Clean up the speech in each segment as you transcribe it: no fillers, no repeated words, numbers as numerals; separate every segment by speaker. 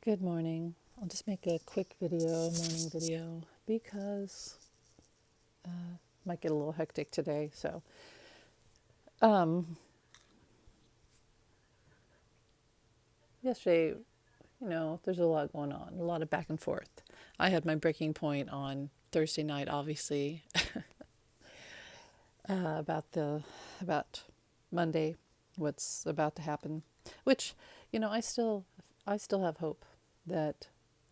Speaker 1: Good morning. I'll just make a quick morning video, because might get a little hectic today. So, um, yesterday, there's a lot going on, a lot of back and forth. I had my breaking point on Thursday night, obviously, about Monday, what's about to happen, which, I still have hope that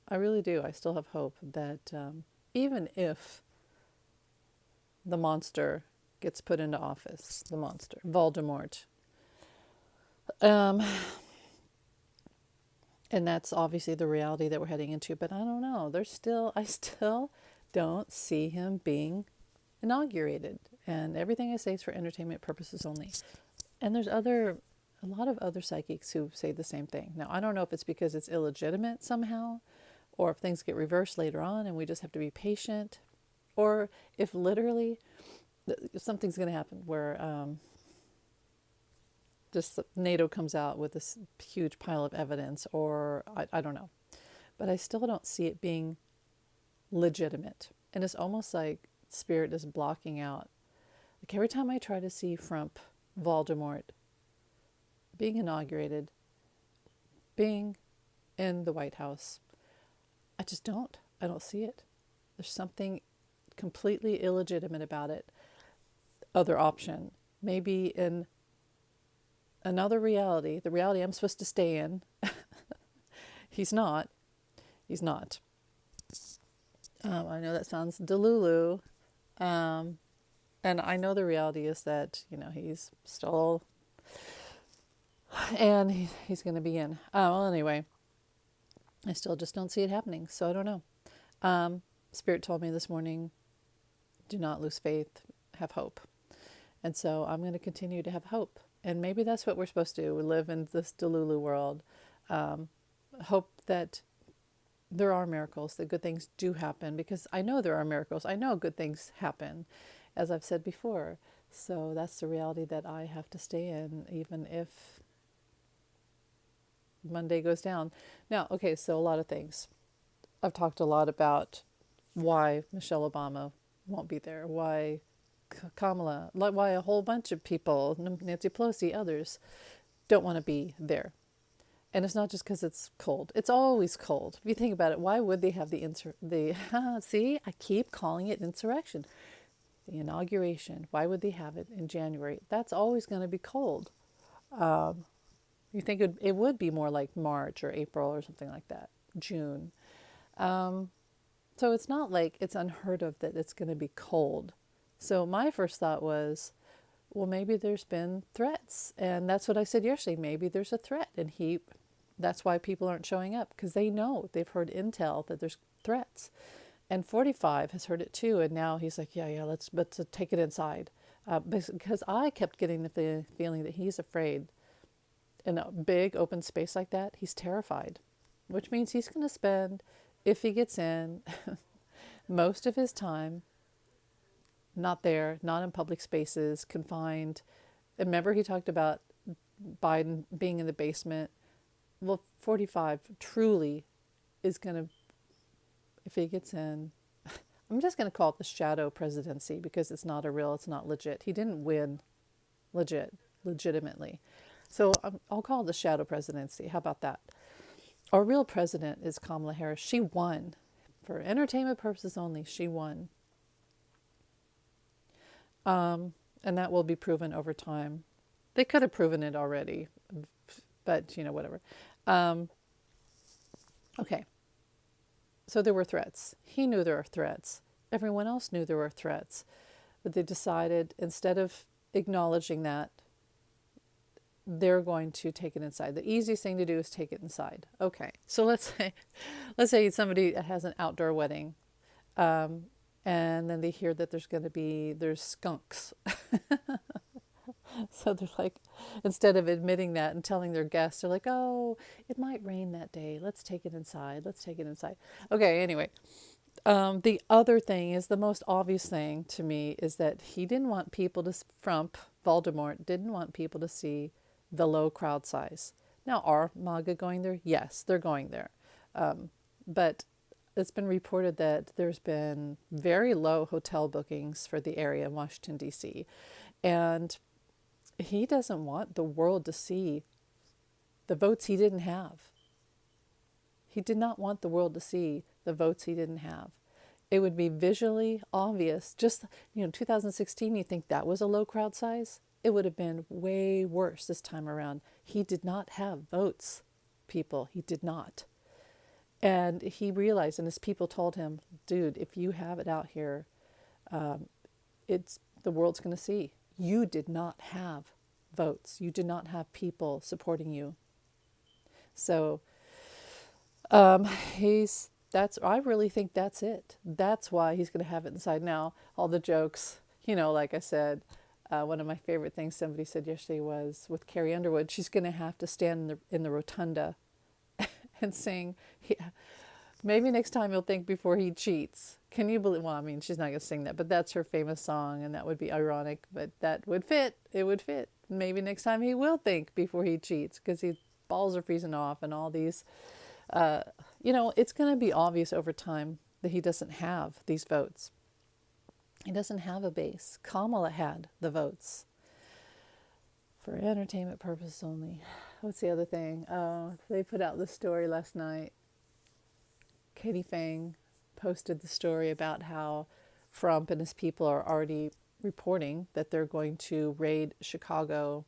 Speaker 1: I really do. I still have hope that even if the monster gets put into office, the monster, Voldemort. Um, and that's obviously the reality that we're heading into, but I don't know. I still don't see him being inaugurated. And everything I say is for entertainment purposes only. And a lot of other psychics who say the same thing. Now, I don't know if it's because it's illegitimate somehow, or if things get reversed later on and we just have to be patient, or if literally something's going to happen where just NATO comes out with this huge pile of evidence, or I don't know. But I still don't see it being legitimate. And it's almost like Spirit is blocking out. Like every time I try to see Voldemort being inaugurated, being in the White House, I just don't. I don't see it. There's something completely illegitimate about it. Other option, maybe in another reality, the reality I'm supposed to stay in, he's not. He's not. I know that sounds delulu. And I know the reality is that, he's still, and he's going to be in. Well, anyway, I still just don't see it happening. So I don't know. Spirit told me this morning, do not lose faith, have hope. And so I'm going to continue to have hope. And maybe that's what we're supposed to do. We live in this delulu world. Hope that there are miracles, that good things do happen, because I know there are miracles. I know good things happen, as I've said before. So that's the reality that I have to stay in, even if Monday goes down. Now, okay, so a lot of things. I've talked a lot about why Michelle Obama won't be there, why Kamala, why a whole bunch of people, Nancy Pelosi, others, don't want to be there. And it's not just because it's cold. It's always cold. If you think about it, why would they have see, I keep calling it insurrection. The inauguration. Why would they have it in January? That's always going to be cold. You think it would be more like March or April or something like that, June. So it's not like it's unheard of that it's going to be cold. So my first thought was, well, maybe there's been threats. And that's what I said yesterday. Maybe there's a threat. And that's why people aren't showing up, because they know, they've heard intel that there's threats. And 45 has heard it too. And now he's like, yeah, let's take it inside. Because I kept getting the feeling that he's afraid. In a big open space like that, he's terrified, which means he's going to spend, if he gets in, most of his time not there, not in public spaces, confined. And remember, he talked about Biden being in the basement. Well, 45 truly is going to, if he gets in, I'm just going to call it the shadow presidency, because it's not legit. He didn't win legitimately. So I'll call it the shadow presidency. How about that? Our real president is Kamala Harris. She won. For entertainment purposes only, she won. And that will be proven over time. They could have proven it already, but whatever. Okay. So there were threats. He knew there were threats. Everyone else knew there were threats. But they decided, instead of acknowledging that, they're going to take it inside. The easiest thing to do is take it inside. Okay. So let's say somebody has an outdoor wedding. And then they hear that there's skunks. So they're like, instead of admitting that and telling their guests, they're like, oh, it might rain that day. Let's take it inside. Okay, anyway. The other thing is, the most obvious thing to me is that Voldemort didn't want people to see the low crowd size. Now, are MAGA going there? Yes, they're going there. But it's been reported that there's been very low hotel bookings for the area in Washington, D.C. And he doesn't want the world to see the votes he didn't have. He did not want the world to see the votes he didn't have. It would be visually obvious. Just, 2016, you think that was a low crowd size? It would have been way worse this time around. He did not have votes, people. He did not. And he realized, and his people told him, dude, if you have it out here, it's the world's going to see. You did not have votes. You did not have people supporting you. So I really think that's it. That's why he's going to have it inside. Now, all the jokes, like I said, one of my favorite things somebody said yesterday was with Carrie Underwood, she's going to have to stand in the rotunda and sing. Maybe next time he'll think before he cheats. Can you believe? Well, I mean, she's not going to sing that, but that's her famous song, and that would be ironic, but that would fit. It would fit. Maybe next time he will think before he cheats, because his balls are freezing off and all these. It's going to be obvious over time that he doesn't have these votes. He doesn't have a base. Kamala had the votes for entertainment purposes only. What's the other thing? They put out the story last night. Katie Fang posted the story about how Trump and his people are already reporting that they're going to raid Chicago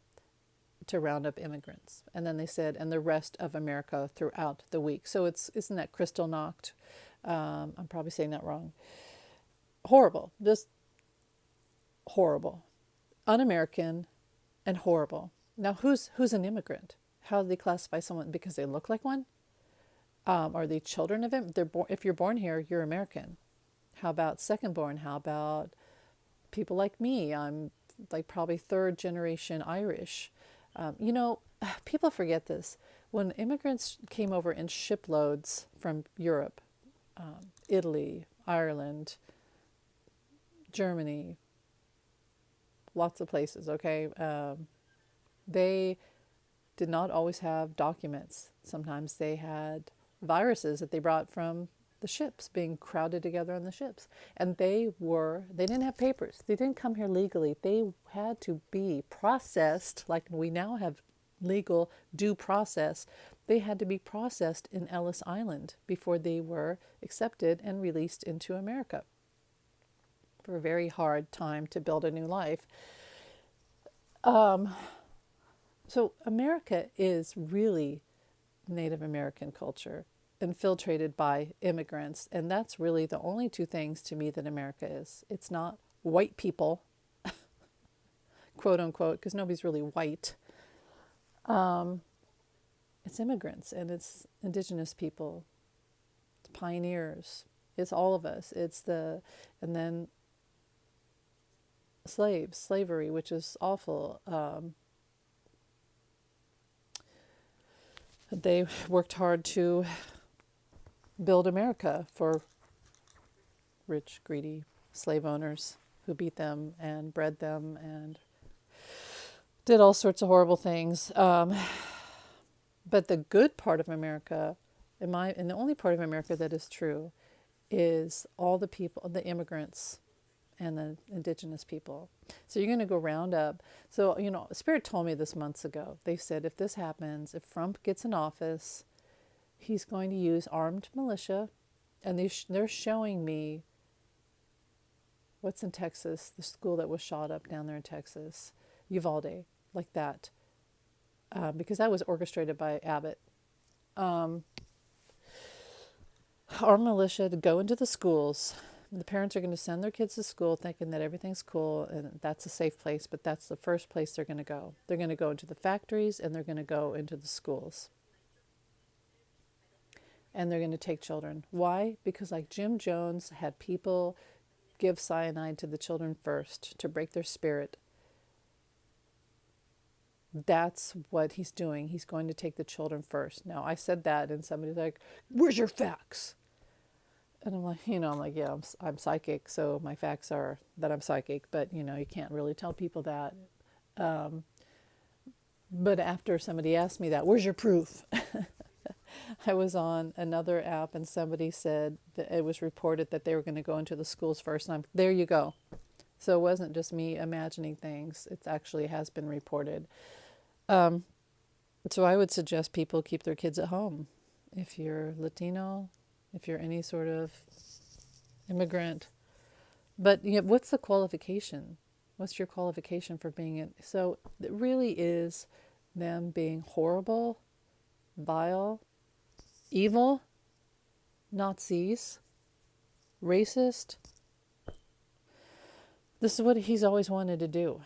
Speaker 1: to round up immigrants. And then they said, and the rest of America throughout the week. So isn't that crystal knocked? I'm probably saying that wrong. Horrible. Just horrible. Un-American and horrible. Now, who's an immigrant? How do they classify someone? Because they look like one? Are they children of him? If you're born here, you're American. How about second born? How about people like me? I'm like probably third generation Irish. People forget this. When immigrants came over in shiploads from Europe, Italy, Ireland, Germany, lots of places, okay? They did not always have documents. Sometimes they had viruses that they brought from the ships, being crowded together on the ships. And they didn't have papers. They didn't come here legally. They had to be processed, like we now have legal due process. They had to be processed in Ellis Island before they were accepted and released into America. For a very hard time to build a new life. So America is really Native American culture, infiltrated by immigrants, and that's really the only two things to me that America is. It's not white people, quote unquote, because nobody's really white. It's immigrants, and it's indigenous people, it's pioneers, it's all of us. And then slavery, which is awful. They worked hard to build America for rich, greedy slave owners who beat them and bred them and did all sorts of horrible things. But the good part of America, and the only part of America that is true, is all the people, the immigrants and the indigenous people. So you're going to go round up. So, Spirit told me this months ago. They said if this happens, if Trump gets in office, he's going to use armed militia. And they're showing me what's in Texas, the school that was shot up down there in Texas, Uvalde, like that. Because that was orchestrated by Abbott. Armed militia to go into the schools. The parents are going to send their kids to school thinking that everything's cool and that's a safe place, but that's the first place they're going to go. They're going to go into the factories and they're going to go into the schools. And they're going to take children. Why? Because like Jim Jones had people give cyanide to the children first to break their spirit. That's what he's doing. He's going to take the children first. Now, I said that and somebody's like, where's your facts? And I'm like, yeah, I'm psychic, so my facts are that I'm psychic, but, you can't really tell people that. But after somebody asked me that, where's your proof? I was on another app and somebody said that it was reported that they were going to go into the schools first. And there you go. So it wasn't just me imagining things. It actually has been reported. Um, so I would suggest people keep their kids at home. If you're Latino, if you're any sort of immigrant. But what's the qualification? What's your qualification for being in? So it really is them being horrible, vile, evil, Nazis, racist. This is what he's always wanted to do.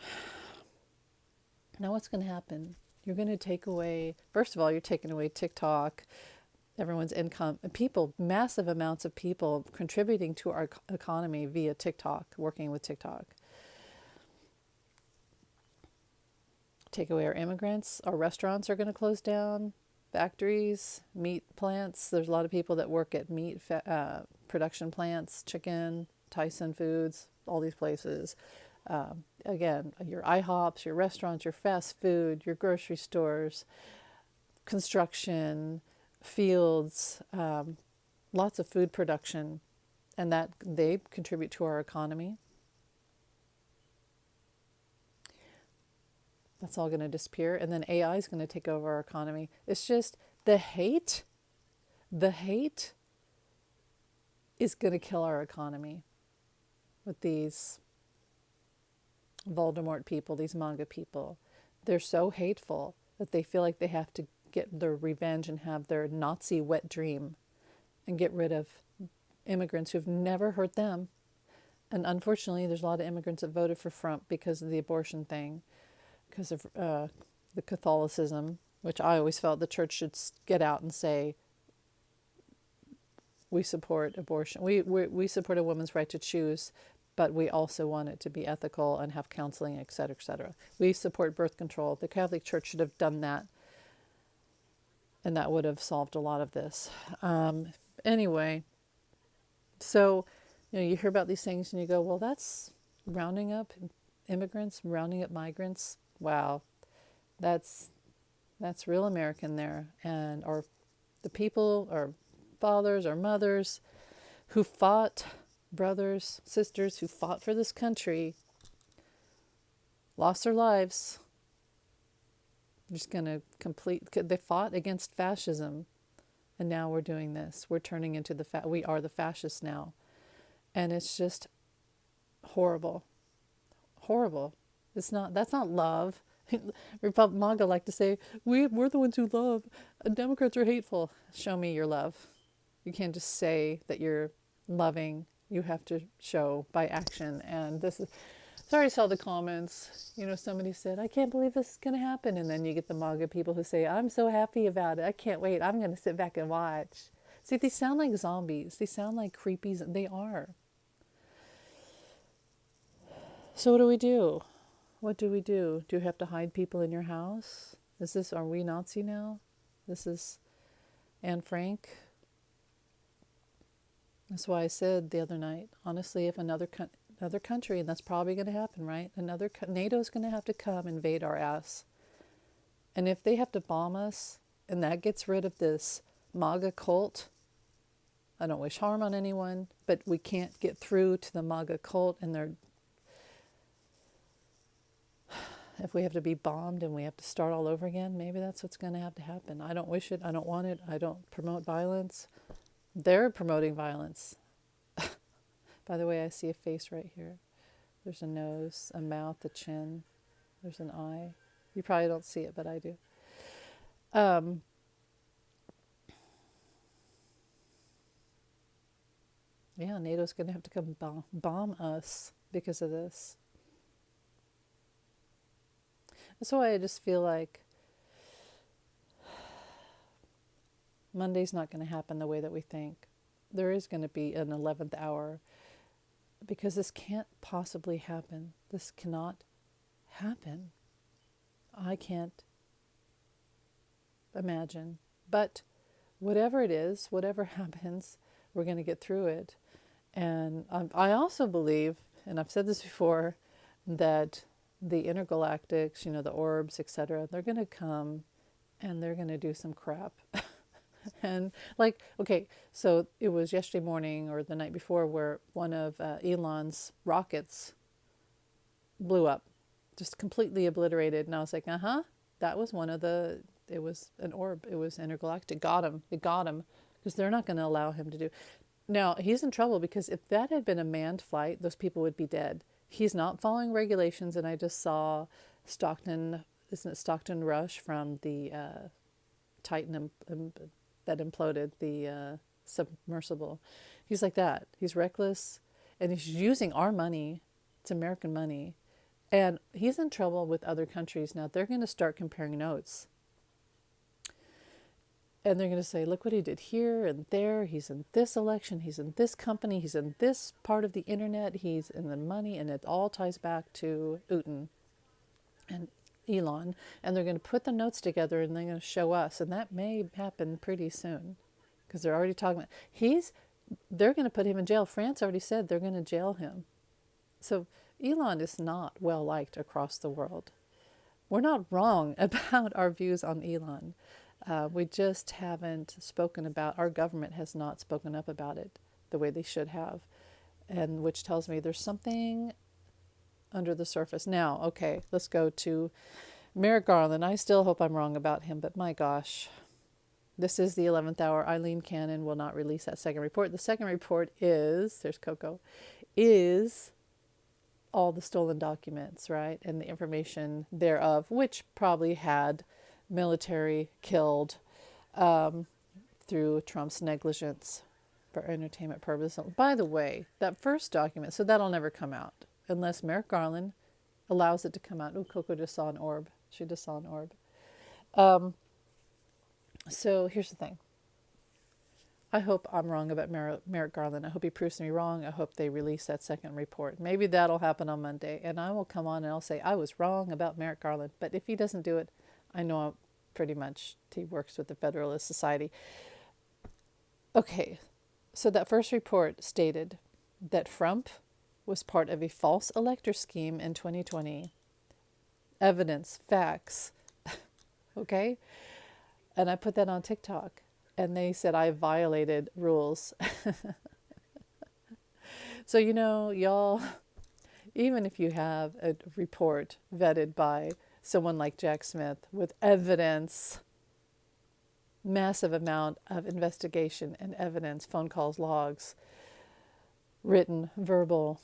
Speaker 1: Now what's going to happen? You're going to take away, first of all, you're taking away TikTok, everyone's income, and people, massive amounts of people contributing to our economy via TikTok, working with TikTok. Take away our immigrants, our restaurants are going to close down, factories, meat plants. There's a lot of people that work at meat production plants, chicken, Tyson Foods, all these places. Again, your IHOPs, your restaurants, your fast food, your grocery stores, construction, fields, lots of food production, and that they contribute to our economy. That's all going to disappear. And then AI is going to take over our economy. It's just the hate is going to kill our economy with these Voldemort people, these manga people. They're so hateful that they feel like they have to get their revenge and have their Nazi wet dream and get rid of immigrants who've never hurt them. And unfortunately, there's a lot of immigrants that voted for Trump because of the abortion thing, because of the Catholicism, which I always felt the church should get out and say, we support abortion. We support a woman's right to choose, but we also want it to be ethical and have counseling, et cetera, et cetera. We support birth control. The Catholic Church should have done that, and that would have solved a lot of this. Anyway, so you hear about these things and you go, well, that's rounding up immigrants, rounding up migrants. Wow, that's real American there. And our the people, our fathers, our mothers who fought, brothers, sisters who fought for this country, lost their lives. Just going to they fought against fascism, and now we're doing this. We're turning into we are the fascists now. And it's just horrible. Horrible. That's not love. MAGA like to say, we're the ones who love. Democrats are hateful. Show me your love. You can't just say that you're loving. You have to show by action. And this is, sorry, I saw the comments. Somebody said, I can't believe this is going to happen. And then you get the MAGA people who say, I'm so happy about it. I can't wait. I'm going to sit back and watch. See, they sound like zombies. They sound like creepies. They are. So what do we do? What do we do? Do you have to hide people in your house? Are we Nazi now? This is Anne Frank. That's why I said the other night, honestly, if another country, and that's probably going to happen, right? NATO's going to have to come invade our ass. And if they have to bomb us, and that gets rid of this MAGA cult, I don't wish harm on anyone, but we can't get through to the MAGA cult, and if we have to be bombed and we have to start all over again, maybe that's what's going to have to happen. I don't wish it. I don't want it. I don't promote violence. They're promoting violence. By the way, I see a face right here. There's a nose, a mouth, a chin. There's an eye. You probably don't see it, but I do. Yeah, NATO's going to have to come bomb us because of this. That's why I just feel like Monday's not going to happen the way that we think. There is going to be an 11th hour because this can't possibly happen. This cannot happen. I can't imagine. But whatever it is, whatever happens, we're going to get through it. And I also believe, and I've said this before, that the intergalactics, the orbs, etc., they're going to come and they're going to do some crap. And like, okay, so it was yesterday morning or the night before where one of Elon's rockets blew up, just completely obliterated. And I was like, that was one of the, it was an orb. It was intergalactic. Got him. It got him because they're not going to allow him to do. Now, he's in trouble because if that had been a manned flight, those people would be dead. He's not following regulations. And I just saw Stockton, isn't it Stockton Rush from the Titan that imploded, the submersible. He's like that. He's reckless and he's using our money. It's American money. And he's in trouble with other countries now. They're going to start comparing notes. And they're going to say, look what he did here and there. He's in this election. He's in this company. He's in this part of the internet. He's in the money. And it all ties back to Putin and Elon. And they're going to put the notes together and they're going to show us. And that may happen pretty soon because they're already talking about, they're going to put him in jail. France already said they're going to jail him. So Elon is not well liked across the world. We're not wrong about our views on Elon. We just haven't spoken about, our government has not spoken up about it the way they should have. And which tells me there's something under the surface. Now, okay, let's go to Merrick Garland. I still hope I'm wrong about him, but my gosh, this is the 11th hour. Eileen Cannon will not release that second report. The second report is, there's Coco, is all the stolen documents, right? And the information thereof, which probably had military killed through Trump's negligence for entertainment purposes. By the way, that first document, so that'll never come out unless Merrick Garland allows it to come out. Oh, Coco just saw an orb. She just saw an orb. So here's the thing. I hope I'm wrong about Merrick Garland. I hope he proves me wrong. I hope they release that second report. Maybe that'll happen on Monday. And I will come on and I'll say, I was wrong about Merrick Garland. But if he doesn't do it, I know pretty much he works with the Federalist Society. Okay, so that first report stated that Trump was part of a false elector scheme in 2020. Evidence, facts, okay? And I put that on TikTok. And they said I violated rules. So, y'all, even if you have a report vetted by someone like Jack Smith with evidence, massive amount of investigation and evidence, phone calls, logs, written, verbal,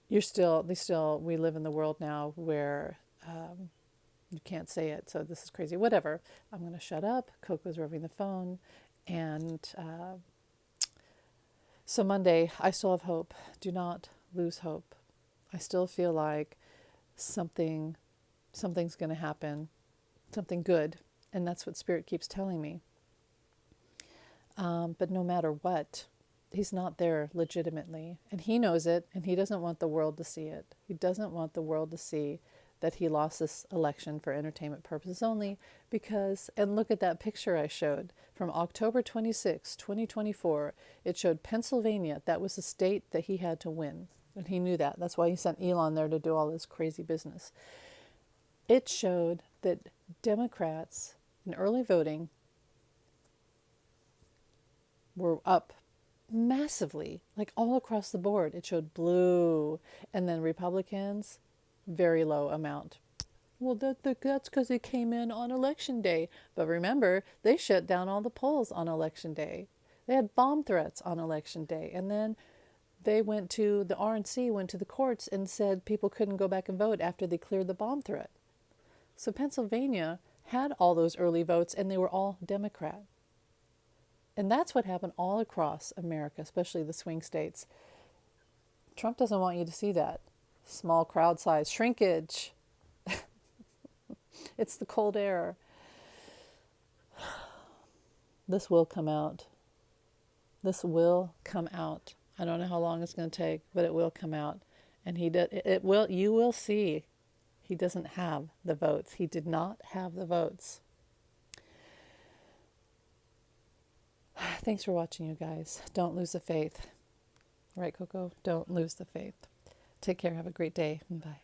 Speaker 1: we live in the world now where you can't say it, so this is crazy. Whatever. I'm going to shut up. Coco's rubbing the phone. And so Monday, I still have hope. Do not lose hope. I still feel like something's going to happen, something good. And that's what Spirit keeps telling me. But no matter what, he's not there legitimately. And he knows it, and he doesn't want the world to see it. He doesn't want the world to see that he lost this election for entertainment purposes only because, and look at that picture I showed from October 26, 2024, it showed Pennsylvania. That was the state that he had to win. And he knew that. That's why he sent Elon there to do all this crazy business. It showed that Democrats in early voting were up massively, like all across the board. It showed blue. And then Republicans, very low amount. Well, that's because it came in on election day. But remember, they shut down all the polls on election day. They had bomb threats on election day. And then the RNC went to the courts and said people couldn't go back and vote after they cleared the bomb threat. So Pennsylvania had all those early votes and they were all Democrat. And that's what happened all across America, especially the swing states. Trump doesn't want you to see that. Small crowd size, shrinkage. It's the cold air. This will come out. This will come out. I don't know how long it's going to take, but it will come out. And you will see he doesn't have the votes. He did not have the votes. Thanks for watching, you guys. Don't lose the faith. Right, Coco? Don't lose the faith. Take care. Have a great day. Bye.